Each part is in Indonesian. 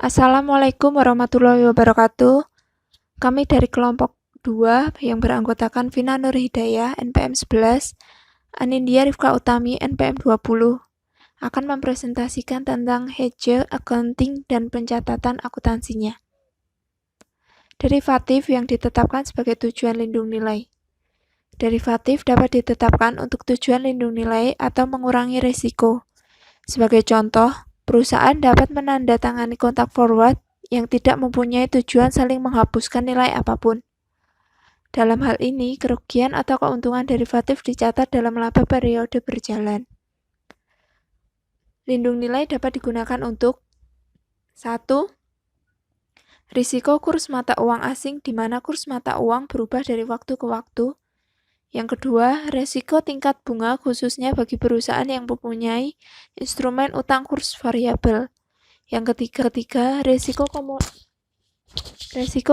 Assalamualaikum warahmatullahi wabarakatuh. Kami dari kelompok 2 yang beranggotakan Vina Nur Hidayah NPM 11, Anindya Rifka Utami NPM 20 akan mempresentasikan tentang hedge, accounting, dan pencatatan akuntansinya. Derivatif yang ditetapkan sebagai tujuan lindung nilai. Derivatif dapat ditetapkan untuk tujuan lindung nilai atau mengurangi risiko. Sebagai contoh, perusahaan dapat menandatangani kontrak forward yang tidak mempunyai tujuan saling menghapuskan nilai apapun. Dalam hal ini, kerugian atau keuntungan derivatif dicatat dalam laba periode berjalan. Lindung nilai dapat digunakan untuk 1. Risiko kurs mata uang asing di mana kurs mata uang berubah dari waktu ke waktu. Yang kedua, risiko tingkat bunga khususnya bagi perusahaan yang mempunyai instrumen utang kurs variabel. Yang ketiga, risiko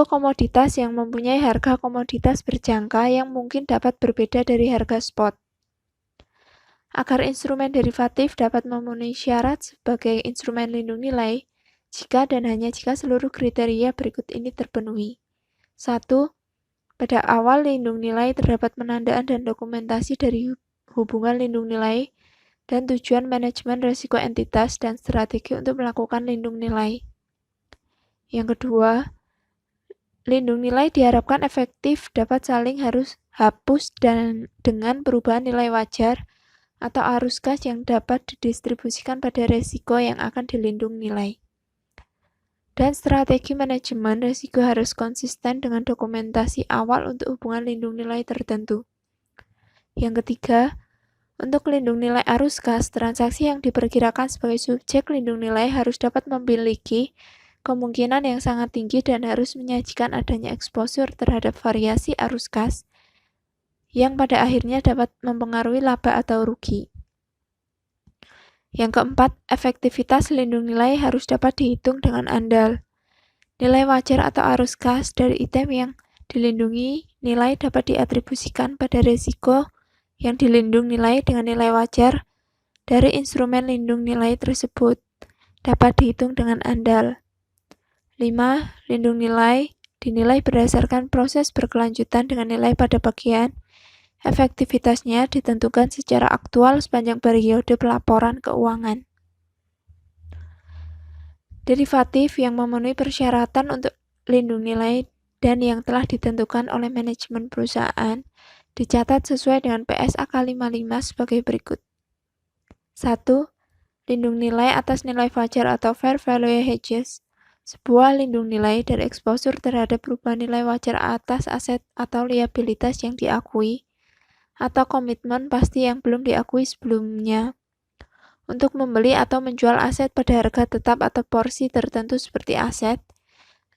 komoditas yang mempunyai harga komoditas berjangka yang mungkin dapat berbeda dari harga spot. Agar instrumen derivatif dapat memenuhi syarat sebagai instrumen lindung nilai, jika dan hanya jika seluruh kriteria berikut ini terpenuhi. 1. Pada awal lindung nilai terdapat penandaan dan dokumentasi dari hubungan lindung nilai dan tujuan manajemen risiko entitas dan strategi untuk melakukan lindung nilai. Yang kedua, lindung nilai diharapkan efektif dapat saling hapus dan dengan perubahan nilai wajar atau arus kas yang dapat didistribusikan pada risiko yang akan dilindung nilai. Dan strategi manajemen risiko harus konsisten dengan dokumentasi awal untuk hubungan lindung nilai tertentu. Yang ketiga, untuk lindung nilai arus kas, transaksi yang diperkirakan sebagai subjek lindung nilai harus dapat memiliki kemungkinan yang sangat tinggi dan harus menyajikan adanya exposure terhadap variasi arus kas yang pada akhirnya dapat mempengaruhi laba atau rugi. Yang keempat, efektivitas lindung nilai harus dapat dihitung dengan andal. Nilai wajar atau arus kas dari item yang dilindungi nilai dapat diatribusikan pada risiko yang dilindung nilai dengan nilai wajar dari instrumen lindung nilai tersebut dapat dihitung dengan andal. 5. Lindung nilai dinilai berdasarkan proses berkelanjutan dengan nilai pada bagian efektivitasnya ditentukan secara aktual sepanjang periode pelaporan keuangan. Derivatif yang memenuhi persyaratan untuk lindung nilai dan yang telah ditentukan oleh manajemen perusahaan dicatat sesuai dengan PSAK 55 sebagai berikut. 1. Lindung nilai atas nilai fajar atau fair value hedges. Sebuah lindung nilai dari exposure terhadap perubahan nilai wajar atas aset atau liabilitas yang diakui atau komitmen pasti yang belum diakui sebelumnya untuk membeli atau menjual aset pada harga tetap atau porsi tertentu seperti aset,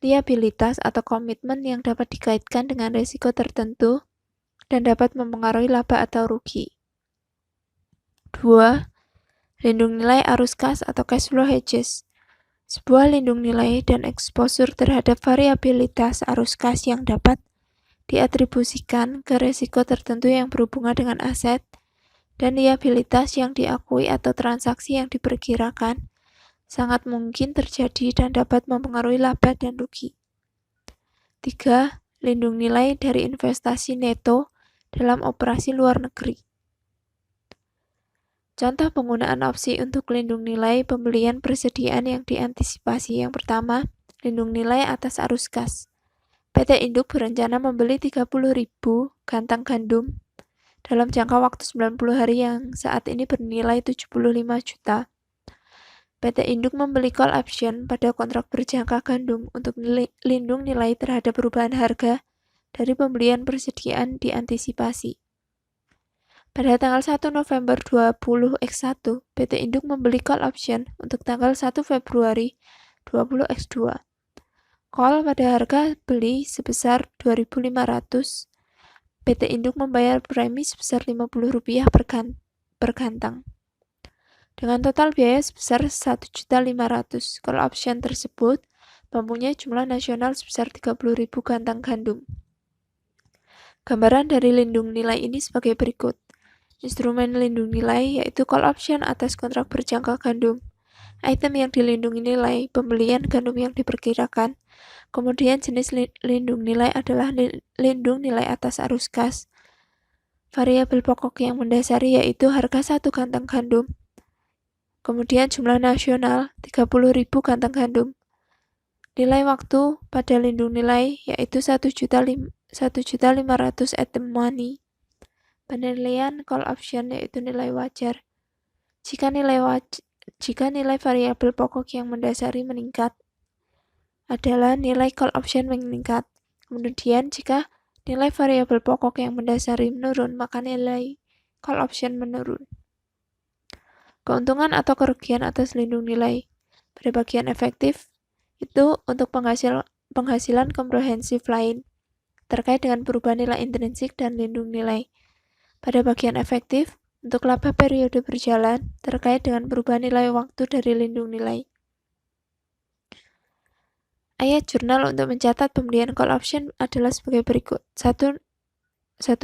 liabilitas atau komitmen yang dapat dikaitkan dengan risiko tertentu dan dapat mempengaruhi laba atau rugi. 2. Lindung nilai arus kas atau cash flow hedges. Sebuah lindung nilai dan exposure terhadap variabilitas arus kas yang dapat diatribusikan ke risiko tertentu yang berhubungan dengan aset dan liabilitas yang diakui atau transaksi yang diperkirakan sangat mungkin terjadi dan dapat mempengaruhi laba dan rugi. 3. Lindung nilai dari investasi neto dalam operasi luar negeri. Contoh penggunaan opsi untuk lindung nilai pembelian persediaan yang diantisipasi. Yang pertama, lindung nilai atas arus kas. PT Induk berencana membeli 30.000 kantang gandum dalam jangka waktu 90 hari yang saat ini bernilai 75 juta. PT Induk membeli call option pada kontrak berjangka gandum untuk lindung nilai terhadap perubahan harga dari pembelian persediaan diantisipasi. Pada tanggal 1 November 20X1, PT Induk membeli call option untuk tanggal 1 Februari 20X2. Call pada harga beli sebesar 2.500, PT Induk membayar premi sebesar Rp50 per kantang. Dengan total biaya sebesar Rp1.500.000, call option tersebut mempunyai jumlah nasional sebesar 30.000 kantang gandum. Gambaran dari lindung nilai ini sebagai berikut. Instrumen lindung nilai yaitu call option atas kontrak berjangka gandum item yang dilindungi nilai, pembelian gandum yang diperkirakan. Kemudian jenis lindung nilai adalah lindung nilai atas arus kas. Variabel pokok yang mendasari yaitu harga 1 kantong gandum. Kemudian jumlah nasional 30.000 kantong gandum. Nilai waktu pada lindung nilai yaitu 1.500.000 at the money. Penilaian call option yaitu nilai wajar. Jika nilai variabel pokok yang mendasari meningkat, adalah nilai call option meningkat. Kemudian jika nilai variabel pokok yang mendasari menurun, maka nilai call option menurun. Keuntungan atau kerugian atas lindung nilai. Pada bagian efektif, itu untuk penghasilan komprehensif lain terkait dengan perubahan nilai intrinsik dan lindung nilai. Pada bagian efektif, untuk laba periode berjalan terkait dengan perubahan nilai waktu dari lindung nilai. Ayat jurnal untuk mencatat pembelian call option adalah sebagai berikut. 1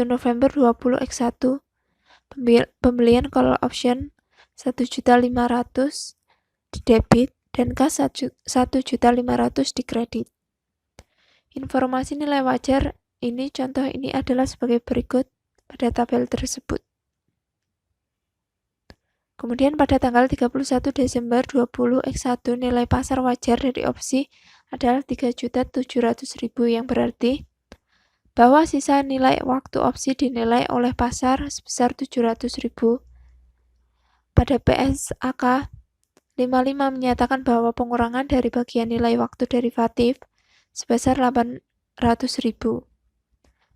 November 20X1 pembelian call option 1.500.000 di debit dan kas 1.500.000 di kredit. Informasi nilai wajar contoh ini adalah sebagai berikut pada tabel tersebut. Kemudian pada tanggal 31 Desember 20X1 nilai pasar wajar dari opsi adalah 3.700.000 yang berarti bahwa sisa nilai waktu opsi dinilai oleh pasar sebesar 700.000. Pada PSAK 55 menyatakan bahwa pengurangan dari bagian nilai waktu derivatif sebesar 800.000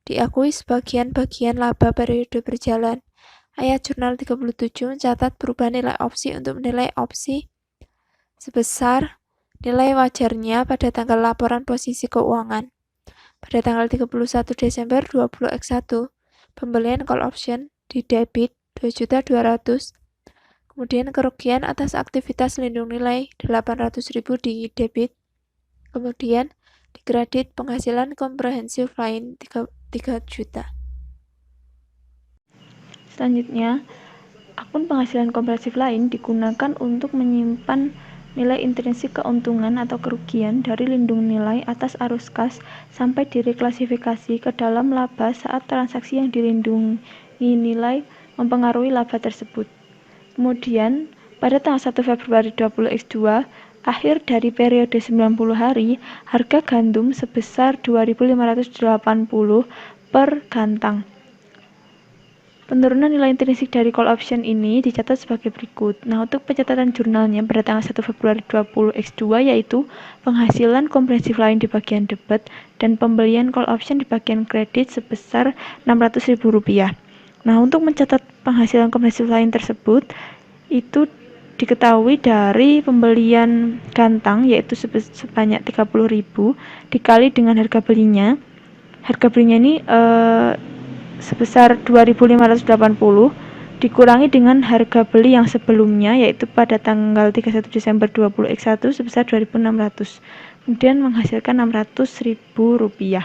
diakui sebagian bagian laba periode berjalan. Ayat jurnal 37 mencatat perubahan nilai opsi untuk menilai opsi sebesar nilai wajarnya pada tanggal laporan posisi keuangan. Pada tanggal 31 Desember 20X1, pembelian call option di debit 2.200.000, kemudian kerugian atas aktivitas lindung nilai 800.000 di debit, kemudian di kredit penghasilan komprehensif lain 3 juta. Selanjutnya, akun penghasilan komprehensif lain digunakan untuk menyimpan nilai intrinsik keuntungan atau kerugian dari lindung nilai atas arus kas sampai direklasifikasi ke dalam laba saat transaksi yang dilindungi nilai mempengaruhi laba tersebut. Kemudian, pada tanggal 1 Februari 20X2, akhir dari periode 90 hari, harga gandum sebesar 2.580 per gantang. Penurunan nilai intrinsik dari call option ini dicatat sebagai berikut. Nah, untuk pencatatan jurnalnya pada tanggal 1 Februari 20X2 yaitu penghasilan komprehensif lain di bagian debit dan pembelian call option di bagian kredit sebesar Rp600.000. Nah, untuk mencatat penghasilan komprehensif lain tersebut itu diketahui dari pembelian gantang yaitu sebanyak 30.000 dikali dengan harga belinya. Harga belinya ini sebesar 2.580 dikurangi dengan harga beli yang sebelumnya yaitu pada tanggal 31 Desember 20X1 sebesar 2.600. Kemudian menghasilkan Rp600.000.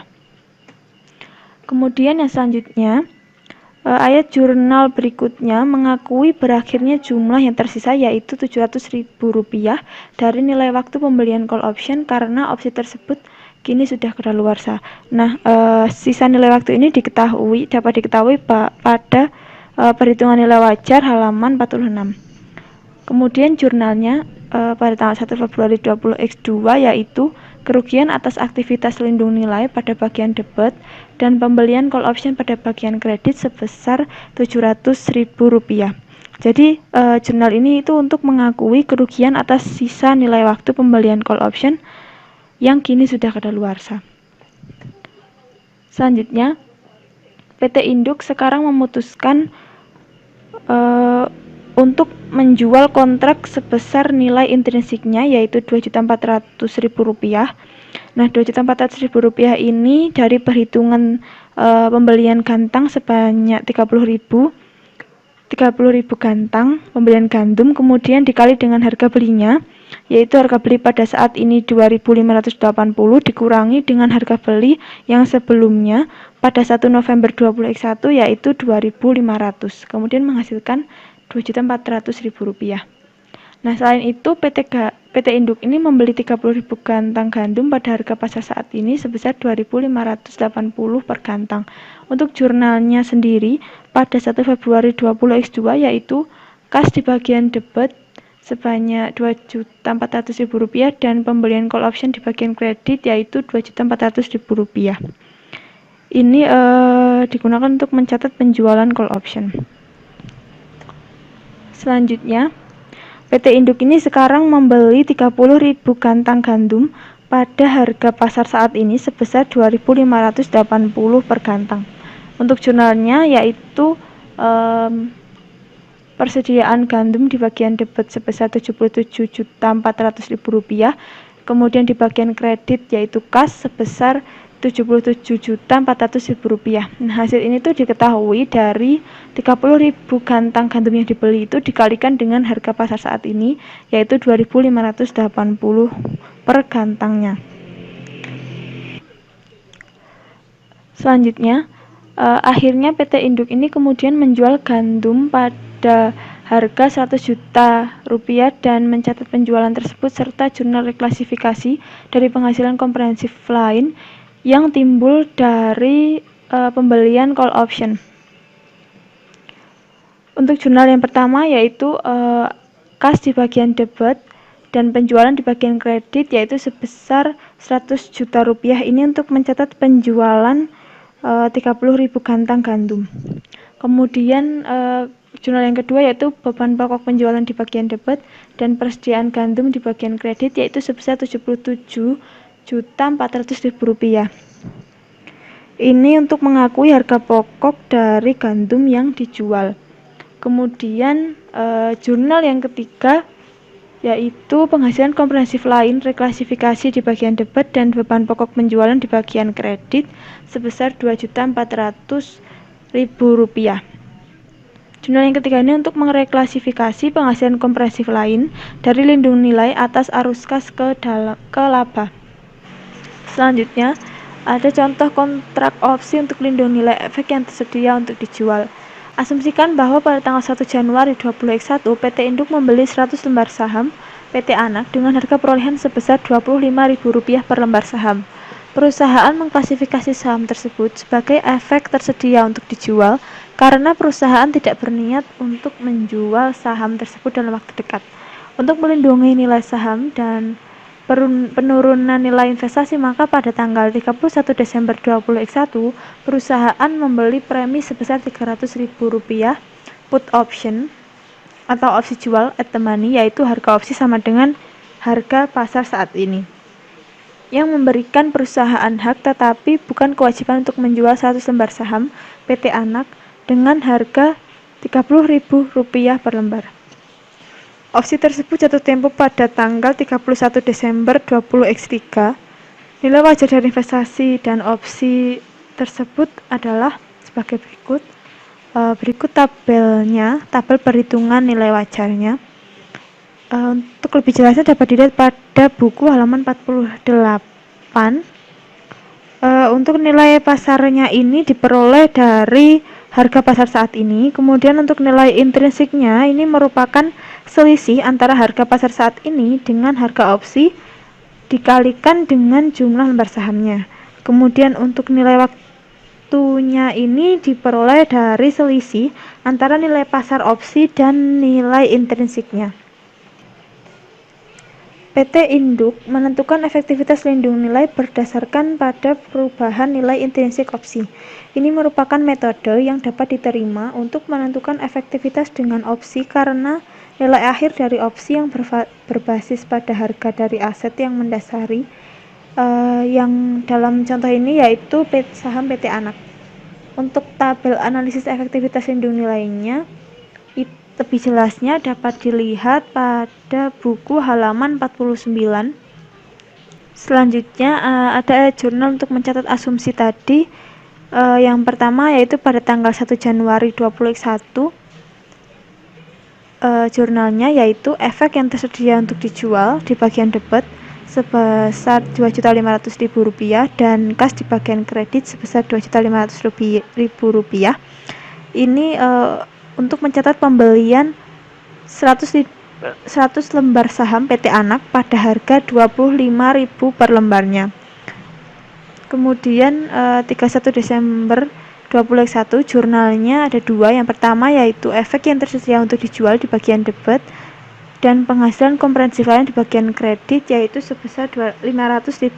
Kemudian yang selanjutnya ayat jurnal berikutnya mengakui berakhirnya jumlah yang tersisa yaitu Rp700.000 dari nilai waktu pembelian call option karena opsi tersebut kini sudah kadaluarsa. Nah, sisa nilai waktu ini dapat diketahui pada perhitungan nilai wajar halaman 46. Kemudian jurnalnya pada tanggal 1 Februari 20X2 yaitu kerugian atas aktivitas lindung nilai pada bagian debit dan pembelian call option pada bagian kredit sebesar Rp700.000. Jadi jurnal ini itu untuk mengakui kerugian atas sisa nilai waktu pembelian call option yang kini sudah kadaluarsa. Selanjutnya, PT Induk sekarang memutuskan untuk menjual kontrak sebesar nilai intrinsiknya yaitu Rp2.400.000. Nah, Rp2.400.000 ini dari perhitungan pembelian gantang sebanyak 30.000 gantang pembelian gandum, kemudian dikali dengan harga belinya yaitu harga beli pada saat ini 2.580 dikurangi dengan harga beli yang sebelumnya pada 1 November 2021 yaitu 2.500, kemudian menghasilkan Rp2.400.000. Nah, selain itu PT Induk ini membeli 30.000 kantang gandum pada harga pasar saat ini sebesar 2.580 per kantang. Untuk jurnalnya sendiri pada 1 Februari 20X2 yaitu kas di bagian debit sebanyak Rp2.400.000 dan pembelian call option di bagian kredit yaitu Rp2.400.000. Ini digunakan untuk mencatat penjualan call option. Selanjutnya, PT Induk ini sekarang membeli 30.000 kantang gandum pada harga pasar saat ini sebesar Rp2.580 per kantang. Untuk jurnalnya yaitu persediaan gandum di bagian debit sebesar Rp77.400.000, kemudian di bagian kredit yaitu kas sebesar Rp77.400.000. Nah, hasil ini tuh diketahui dari 30.000 kantang gandum yang dibeli itu dikalikan dengan harga pasar saat ini yaitu Rp2.580 per kantangnya. Selanjutnya, akhirnya PT Induk ini kemudian menjual gandum pada harga Rp100 juta dan mencatat penjualan tersebut serta jurnal reklasifikasi dari penghasilan komprehensif lain yang timbul dari pembelian call option. Untuk jurnal yang pertama yaitu kas di bagian debit dan penjualan di bagian kredit yaitu sebesar Rp100 juta. Ini untuk mencatat penjualan 30.000 kantang gandum. Kemudian jurnal yang kedua yaitu beban pokok penjualan di bagian debit dan persediaan gandum di bagian kredit yaitu sebesar Rp77.400.000. Ini untuk mengakui harga pokok dari gandum yang dijual. Kemudian jurnal yang ketiga yaitu penghasilan komprehensif lain reklasifikasi di bagian debit dan beban pokok penjualan di bagian kredit sebesar Rp2.400.000. Jurnal yang ketiga ini untuk mereklasifikasi penghasilan komprehensif lain dari lindung nilai atas arus kas ke laba. Selanjutnya, ada contoh kontrak opsi untuk lindung nilai efek yang tersedia untuk dijual. Asumsikan bahwa pada tanggal 1 Januari 2021 PT Induk membeli 100 lembar saham PT Anak dengan harga perolehan sebesar Rp25.000 per lembar saham. Perusahaan mengklasifikasi saham tersebut sebagai efek tersedia untuk dijual karena perusahaan tidak berniat untuk menjual saham tersebut dalam waktu dekat. Untuk melindungi nilai saham dan penurunan nilai investasi, maka pada tanggal 31 Desember 2021 perusahaan membeli premi sebesar Rp300.000 put option atau opsi jual at the money yaitu harga opsi sama dengan harga pasar saat ini yang memberikan perusahaan hak tetapi bukan kewajiban untuk menjual 100 lembar saham PT Anak dengan harga Rp30.000 per lembar. Opsi tersebut jatuh tempo pada tanggal 31 Desember 20X3. Nilai wajar dari investasi dan opsi tersebut adalah sebagai berikut. Berikut tabelnya, tabel perhitungan nilai wajarnya. Untuk lebih jelasnya dapat dilihat pada buku halaman 48. Untuk nilai pasarnya ini diperoleh dari harga pasar saat ini. Kemudian untuk nilai intrinsiknya ini merupakan selisih antara harga pasar saat ini dengan harga opsi dikalikan dengan jumlah lembar sahamnya. Kemudian untuk nilai waktunya ini diperoleh dari selisih antara nilai pasar opsi dan nilai intrinsiknya. PT Induk menentukan efektivitas lindung nilai berdasarkan pada perubahan nilai intrinsik opsi. Ini merupakan metode yang dapat diterima untuk menentukan efektivitas dengan opsi karena nilai akhir dari opsi yang berbasis pada harga dari aset yang mendasari yang dalam contoh ini yaitu saham PT Anak. Untuk tabel analisis efektivitas lindung nilainya lebih jelasnya dapat dilihat pada buku halaman 49. Selanjutnya ada jurnal untuk mencatat asumsi tadi. Yang pertama yaitu pada tanggal 1 Januari 2021 jurnalnya yaitu efek yang tersedia untuk dijual di bagian debit sebesar Rp2.500.000 dan kas di bagian kredit sebesar Rp2.500.000. Ini untuk mencatat pembelian 100 100 lembar saham PT Anak pada harga 25.000 per lembarnya. Kemudian 31 Desember 2021 jurnalnya ada dua. Yang pertama yaitu efek yang tersedia untuk dijual di bagian debit dan penghasilan komprehensif lain di bagian kredit yaitu sebesar Rp500.000.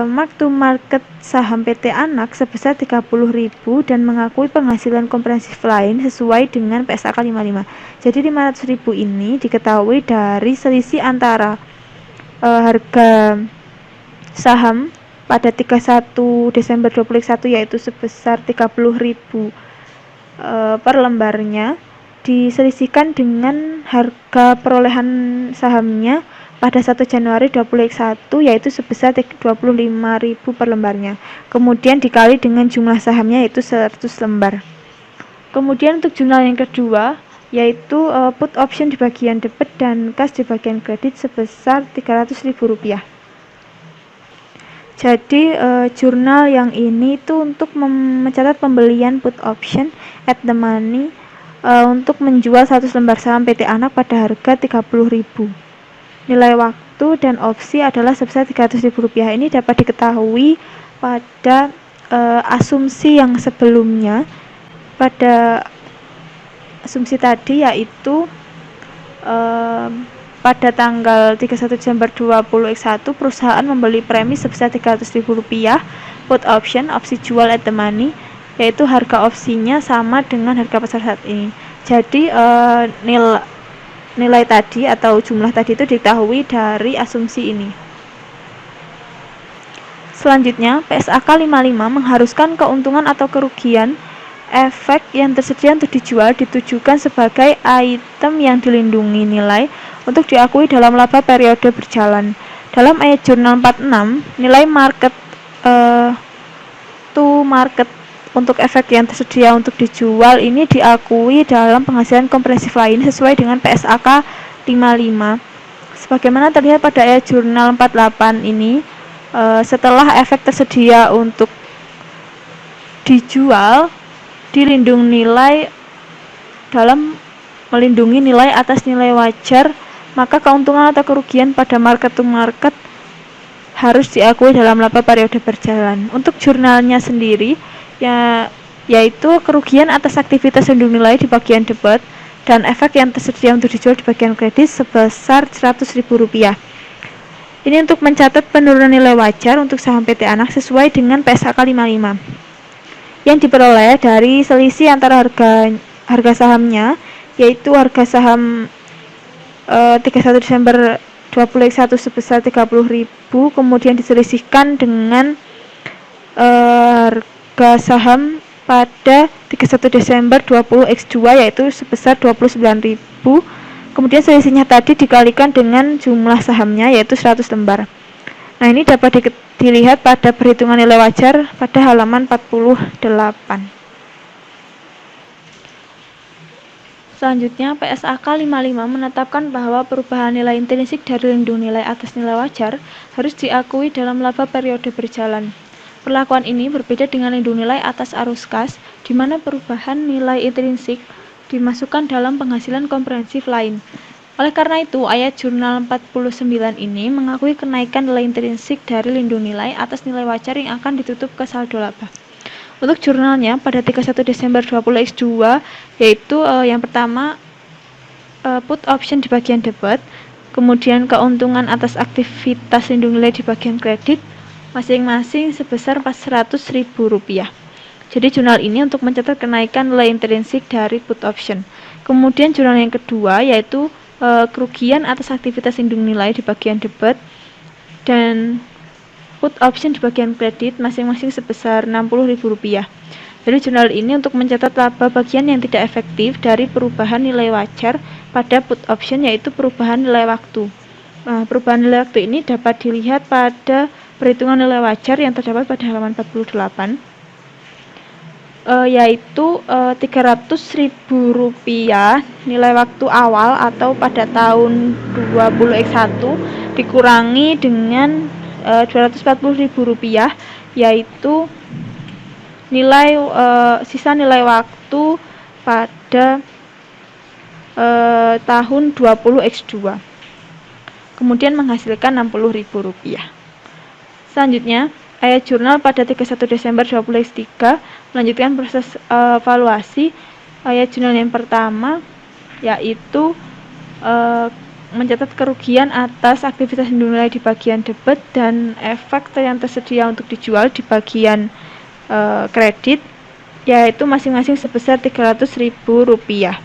Mark to market saham PT Anak sebesar 30.000 dan mengakui penghasilan komprehensif lain sesuai dengan PSAK 55. Jadi 500.000 ini diketahui dari selisih antara harga saham pada 31 Desember 2021 yaitu sebesar 30.000 per lembarnya diselisihkan dengan harga perolehan sahamnya pada 1 Januari 2021 yaitu sebesar 25.000 per lembarnya. Kemudian dikali dengan jumlah sahamnya yaitu 100 lembar. Kemudian untuk jurnal yang kedua yaitu put option di bagian debit dan cash di bagian kredit sebesar Rp300.000. Jadi jurnal yang ini itu untuk mencatat pembelian put option at the money untuk menjual 100 lembar saham PT Anak pada harga Rp30.000. Nilai waktu dan opsi adalah sebesar Rp300.000. Ini dapat diketahui pada asumsi yang sebelumnya. Pada asumsi tadi yaitu pada tanggal 31 Desember 2021 perusahaan membeli premi sebesar Rp300.000 put option, opsi jual at the money, yaitu harga opsinya sama dengan harga pasar saat ini. Jadi nilai tadi atau jumlah tadi itu diketahui dari asumsi ini. Selanjutnya, PSAK 55 mengharuskan keuntungan atau kerugian efek yang tersedia untuk dijual ditujukan sebagai item yang dilindungi nilai untuk diakui dalam laba periode berjalan. Dalam ayat jurnal 46, nilai market to market untuk efek yang tersedia untuk dijual ini diakui dalam penghasilan komprehensif lain sesuai dengan PSAK 55. Sebagaimana terlihat pada ayat jurnal 48 ini, setelah efek tersedia untuk dijual dilindungi nilai dalam melindungi nilai atas nilai wajar, maka keuntungan atau kerugian pada market to market harus diakui dalam laba periode berjalan. Untuk jurnalnya sendiri yaitu kerugian atas aktivitas lindung nilai di bagian debit dan efek yang tersedia untuk dijual di bagian kredit sebesar Rp100.000. Ini untuk mencatat penurunan nilai wajar untuk saham PT Anak sesuai dengan PSAK 55 yang diperoleh dari selisih antara harga sahamnya yaitu harga saham 31 Desember 2021 sebesar Rp30.000 kemudian diselisihkan dengan harga saham pada 31 Desember 20X2 yaitu sebesar Rp29.000. Kemudian selisihnya tadi dikalikan dengan jumlah sahamnya yaitu 100 lembar. Nah, ini dapat dilihat pada perhitungan nilai wajar pada halaman 48. Selanjutnya, PSAK 55 menetapkan bahwa perubahan nilai intrinsik dari lindung nilai atas nilai wajar harus diakui dalam laba periode berjalan. Perlakuan ini berbeda dengan lindung nilai atas arus kas, di mana perubahan nilai intrinsik dimasukkan dalam penghasilan komprehensif lain. Oleh karena itu, ayat jurnal 49 ini mengakui kenaikan nilai intrinsik dari lindung nilai atas nilai wajar yang akan ditutup ke saldo laba. Untuk jurnalnya pada 31 Desember 20X2 yaitu yang pertama put option di bagian debit, kemudian keuntungan atas aktivitas lindung nilai di bagian kredit masing-masing sebesar Rp400.000. Jadi jurnal ini untuk mencatat kenaikan nilai intrinsik dari put option. Kemudian jurnal yang kedua yaitu kerugian atas aktivitas lindung nilai di bagian debit dan put option di bagian kredit masing-masing sebesar Rp60.000. Jadi jurnal ini untuk mencatat laba bagian yang tidak efektif dari perubahan nilai wajar pada put option yaitu perubahan nilai waktu. Nah, perubahan nilai waktu ini dapat dilihat pada perhitungan nilai wajar yang terdapat pada halaman 48 yaitu Rp300.000 nilai waktu awal atau pada tahun 20X1 dikurangi dengan Rp240.000 yaitu sisa nilai waktu pada tahun 20X2. Kemudian menghasilkan Rp60.000. Selanjutnya, ayat jurnal pada 31 Desember 20X3 melanjutkan proses evaluasi. Ayat jurnal yang pertama yaitu mencatat kerugian atas aktivitas lindung nilai di bagian debit dan efek yang tersedia untuk dijual di bagian kredit, yaitu masing-masing sebesar Rp300.000.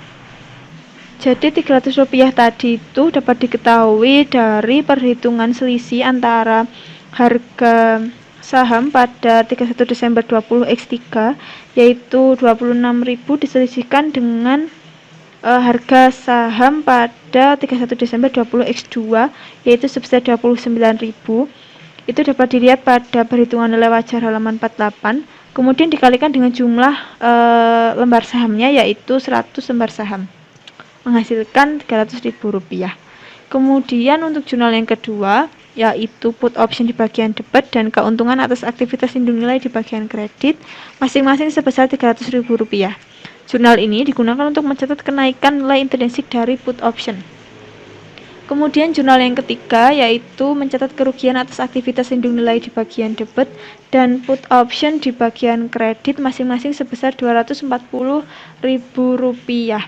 Jadi Rp300 tadi itu dapat diketahui dari perhitungan selisih antara harga saham pada 31 Desember 20X3 yaitu Rp26.000 diselisihkan dengan harga saham pada 31 Desember 20X2 yaitu sebesar Rp29.000. Itu dapat dilihat pada perhitungan nilai wajar halaman 48, kemudian dikalikan dengan jumlah lembar sahamnya yaitu 100 lembar saham, menghasilkan Rp300.000. Kemudian untuk jurnal yang kedua yaitu put option di bagian debit dan keuntungan atas aktivitas lindung nilai di bagian kredit, masing-masing sebesar Rp300.000. Jurnal ini digunakan untuk mencatat kenaikan nilai intrinsik dari put option. Kemudian jurnal yang ketiga yaitu mencatat kerugian atas aktivitas lindung nilai di bagian debit dan put option di bagian kredit, masing-masing sebesar Rp240.000.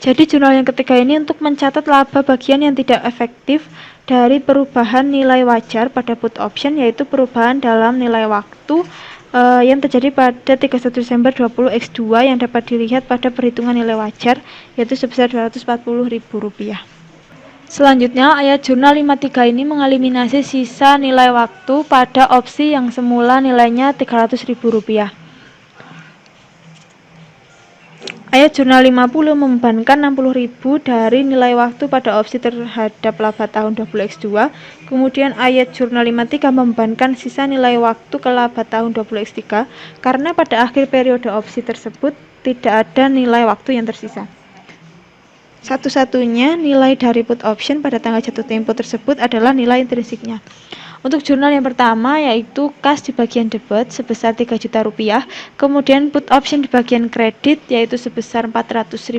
Jadi jurnal yang ketiga ini untuk mencatat laba bagian yang tidak efektif dari perubahan nilai wajar pada put option, yaitu perubahan dalam nilai waktu yang terjadi pada 31 Desember 20X2 yang dapat dilihat pada perhitungan nilai wajar yaitu sebesar Rp240.000. Selanjutnya, ayat jurnal 53 ini mengeliminasi sisa nilai waktu pada opsi yang semula nilainya Rp300.000. Ayat jurnal 50 membebankan Rp60.000 dari nilai waktu pada opsi terhadap laba tahun 20X2. Kemudian ayat jurnal 53 membebankan sisa nilai waktu ke laba tahun 20X3 karena pada akhir periode opsi tersebut tidak ada nilai waktu yang tersisa. Satu-satunya nilai dari put option pada tanggal jatuh tempo tersebut adalah nilai intrinsiknya. Untuk jurnal yang pertama yaitu kas di bagian debit sebesar Rp3 juta, kemudian put option di bagian kredit yaitu sebesar Rp400.000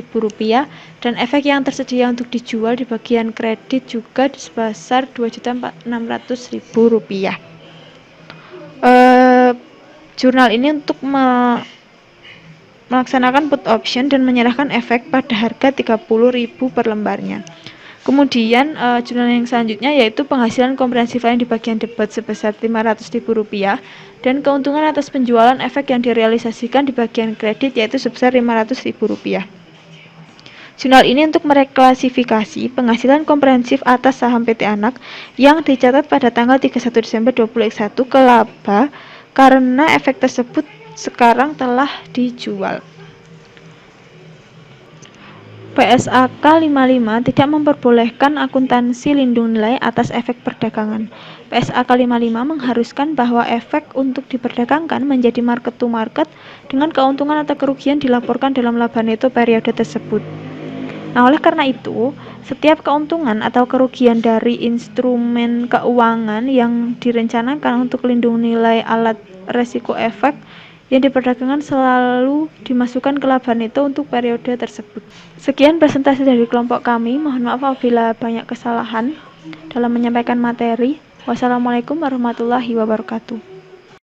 dan efek yang tersedia untuk dijual di bagian kredit juga sebesar Rp2.600.000. Jurnal ini untuk melaksanakan put option dan menyerahkan efek pada harga Rp30.000 per lembarnya. Kemudian jurnal yang selanjutnya yaitu penghasilan komprehensif lain di bagian debit sebesar Rp500.000 dan keuntungan atas penjualan efek yang direalisasikan di bagian kredit yaitu sebesar Rp500.000. Jurnal ini untuk mereklasifikasi penghasilan komprehensif atas saham PT Anak yang dicatat pada tanggal 31 Desember 2021 ke laba karena efek tersebut sekarang telah dijual. PSAK 55 tidak memperbolehkan akuntansi lindung nilai atas efek perdagangan. PSAK 55 mengharuskan bahwa efek untuk diperdagangkan menjadi market to market dengan keuntungan atau kerugian dilaporkan dalam laba neto periode tersebut. Nah, oleh karena itu, setiap keuntungan atau kerugian dari instrumen keuangan yang direncanakan untuk lindung nilai alat resiko efek yang diperdagangkan selalu dimasukkan ke laba neto untuk periode tersebut. Sekian presentasi dari kelompok kami. Mohon maaf apabila banyak kesalahan dalam menyampaikan materi. Wassalamualaikum warahmatullahi wabarakatuh.